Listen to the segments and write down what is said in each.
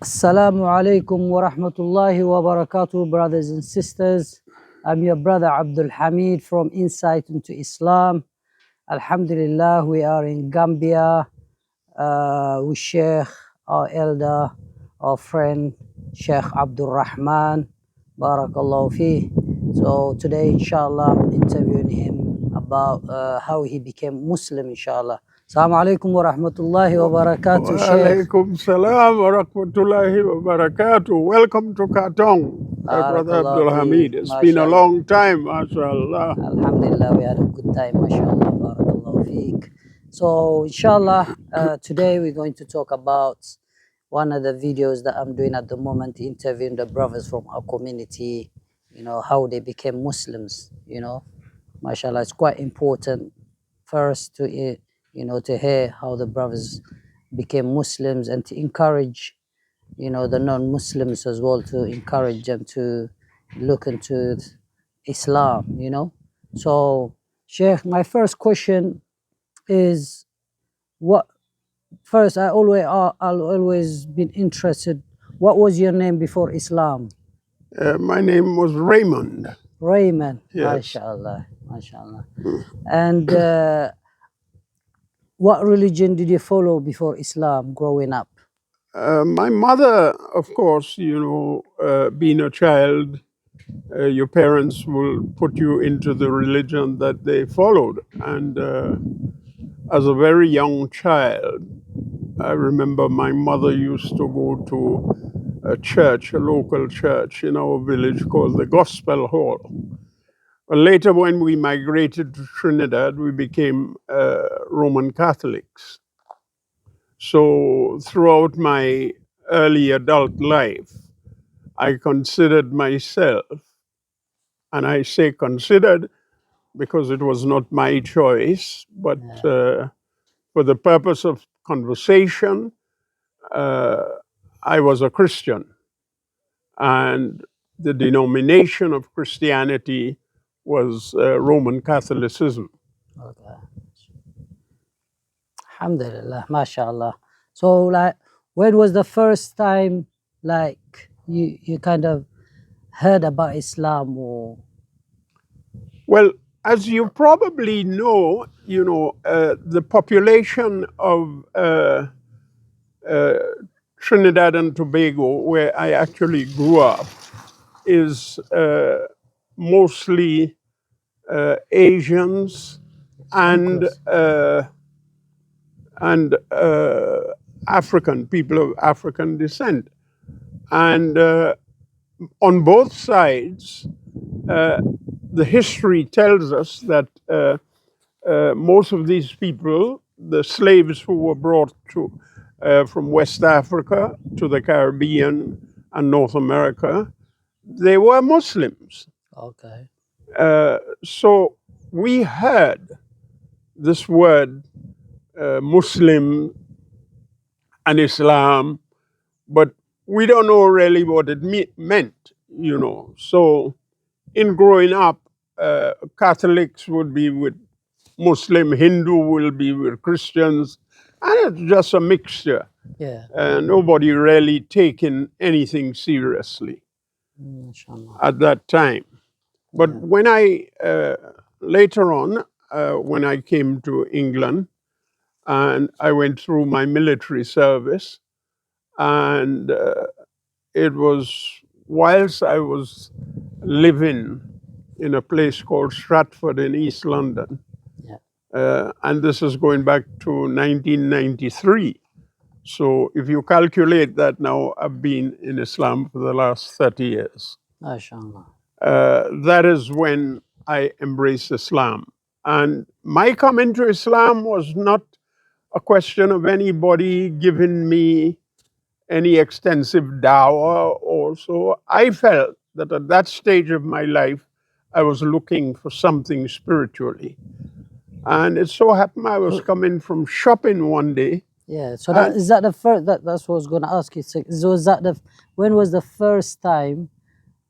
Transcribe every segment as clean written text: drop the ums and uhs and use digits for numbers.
Assalamu alaikum wa rahmatullahi wa barakatuh, brothers and sisters. I'm your brother Abdul Hamid from Insight into Islam. Alhamdulillah, we are in Gambia with Sheikh, our elder, our friend, Shaikh Abdurrahman. Barakallahu fi. So today, inshallah, I'm interviewing him about how he became Muslim, inshallah. Assalamu alaikum wa rahmatullahi wa barakatuh, Sheikh. Walaikum salam wa rahmatullahi wa barakatuh. Welcome to Katong, my brother Barakallahu Abdul fi, Hamid. It's been a mashallah. long time, mashallah. Alhamdulillah, we had a good time, mashallah. Barakallahu feek. So, inshallah, today we're going to talk about one of the videos that I'm doing at the moment, interviewing the brothers from our community, how they became Muslims, mashallah. It's quite important first to, to hear how the brothers became Muslims and to encourage the non-Muslims as well, to encourage them to look into Islam. So, Sheikh, my first question is what first I'll always been interested. What was your name before Islam? My name was Raymond. Raymond. Yes. MashaAllah. MashaAllah. And what religion did you follow before Islam growing up? My mother, of course, being a child, your parents will put you into the religion that they followed. And as a very young child, I remember my mother used to go to a church, a local church in our village called the Gospel Hall. Well, later, when we migrated to Trinidad, we became Roman Catholics. So throughout my early adult life, I considered myself, and I say considered because it was not my choice, but for the purpose of conversation, I was a Christian. And the denomination of Christianity was Roman Catholicism. Okay. Alhamdulillah, mashallah. So, like, when was the first time, like, you kind of heard about Islam or? Well, as you probably know, the population of Trinidad and Tobago, where I actually grew up, is mostly Asians and African, people of African descent. And on both sides, the history tells us that most of these people, the slaves who were brought to from West Africa to the Caribbean and North America, they were Muslims. Okay. So we heard this word Muslim and Islam, but we don't know really what it meant, So in growing up, Catholics would be with Muslim, Hindu will be with Christians, and it's just a mixture. Yeah. Nobody really taking anything seriously Mashallah. at that time. But when I, later on, when I came to England, and I went through my military service, and it was whilst I was living in a place called Stratford in East London, and this is going back to 1993. So if you calculate that now, I've been in Islam for the last 30 years. Mashallah. That is when I embraced Islam. And my coming to Islam was not a question of anybody giving me any extensive dawah or so. I felt that at that stage of my life, I was looking for something spiritually. And it so happened I was coming from shopping one day. Yeah. So is that the first? That's what I was going to ask you. So was that when was the first time,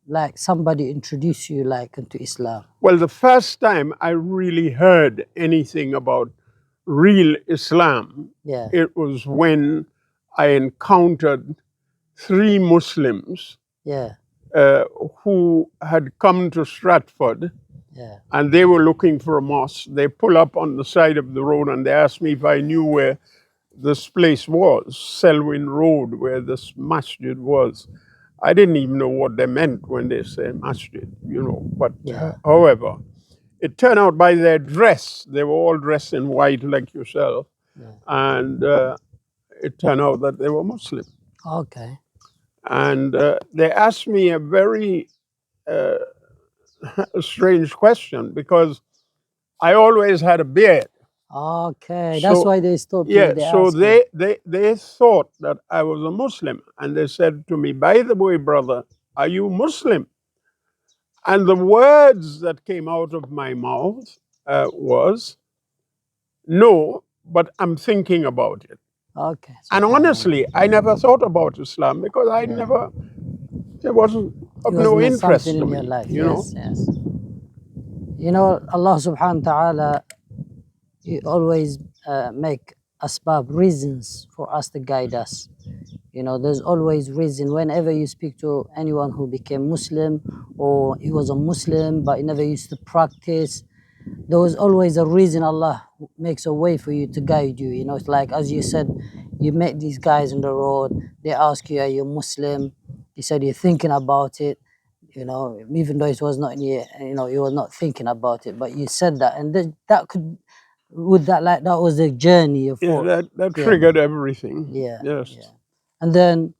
like, somebody introduced you like into Islam? Well, the first time I really heard anything about real Islam, Yeah. it was when I encountered 3 Muslims Yeah. who had come to Stratford, Yeah. and they were looking for a mosque. They pull up on the side of the road and they asked me if I knew where this place was, Selwyn Road, where this masjid was. I didn't even know what they meant when they say masjid, But Yeah. however, it turned out by their dress, they were all dressed in white like yourself, Yeah. and it turned out that they were Muslim. Okay. And they asked me a very strange question because I always had a beard. Okay. That's So why they stopped you. yeah, They so asked you. they thought that I was a Muslim, and they said to me, "By the way, brother, are you Muslim?" And the words that came out of my mouth was, "No, but I'm thinking about it." Okay. And Subhanallah. honestly, I never thought about Islam because Yeah. it wasn't It of was no not something interest to in your me, life. Yes. Yes. Allah subhanahu wa ta'ala, He always make asbab, reasons for us to guide us. There's always reason. Whenever you speak to anyone who became Muslim or he was a Muslim but he never used to practice, there was always a reason. Allah makes a way for you to guide you. It's like, as you said, you met these guys on the road, they ask you, are you Muslim? You said you're thinking about it, even though it was not in you, you were not thinking about it, but you said that, and that could, would that, like, that was the journey of Yeah, what, that yeah, triggered everything. yeah, Yes. yeah. And then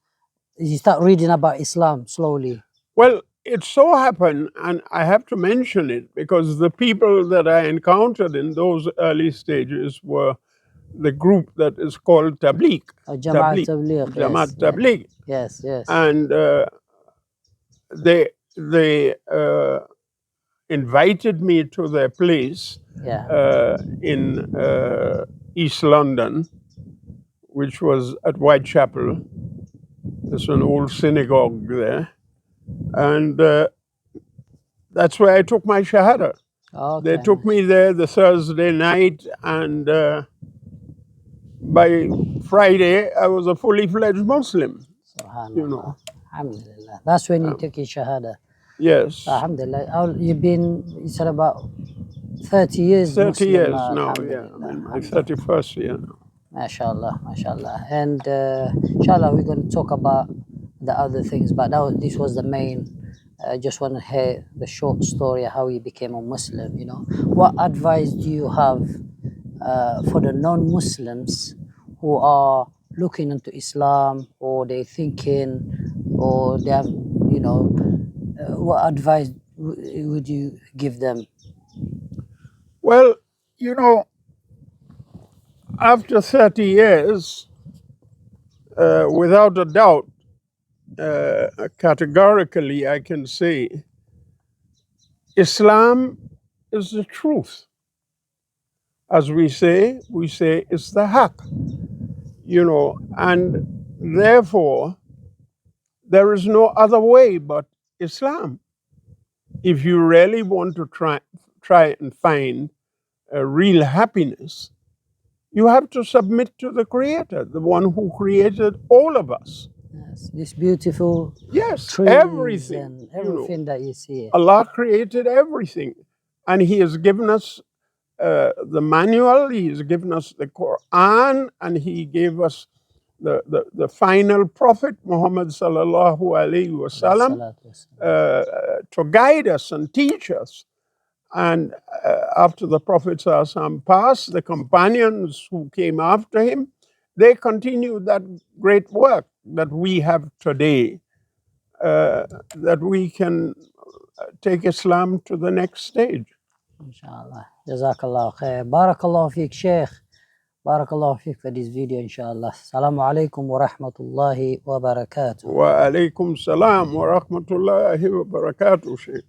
you start reading about Islam slowly. Well, it so happened, and I have to mention it because the people that I encountered in those early stages were the group that is called Tabligh, Jamaat Tabligh, yes, Jamaat yeah, Tabligh, yes, yes, and they invited me to their place yeah. in East London, which was at Whitechapel. There's an old synagogue there, and that's where I took my Shahada. They Okay, took me there the Thursday night, and by Friday, I was a fully fledged Muslim. subhanallah. Alhamdulillah. That's when you took your Shahada. Yes, Alhamdulillah. You've been, you said, about 30 years 30 Muslim years now. now, yeah. I'm Alhamdulillah. in my Alhamdulillah. 31st year now. MashaAllah, MashaAllah. And inshallah, we're going to talk about the other things, but this was the main. I just want to hear the short story of how you became a Muslim. What advice do you have for the non-Muslims who are looking into Islam, or they're thinking, or they have, what advice would you give them? Well, after 30 years, without a doubt, categorically, I can say Islam is the truth. As we say it's the haq, and therefore there is no other way but Islam. If you really want to try and find a real happiness, you have to submit to the Creator, the one who created all of us. Yes, this beautiful Yes, trees everything. and everything that you see. Allah created everything, and He has given us the manual. He has given us the Quran, and He gave us the final prophet Muhammad sallallahu alaihi wasallam Salatu wassalam. to guide us and teach us. And after the Prophet ﷺ passed, the companions who came after him, they continued that great work that we have today, that we can take Islam to the next stage. Inshallah. Jazakallah khair. Barakallahu feek, Sheikh. Barakallahu feek for this video, inshallah. Assalamu alaikum wa rahmatullahi wa barakatuh. Wa alaikum salam wa rahmatullahi wa barakatuh, Shaykh.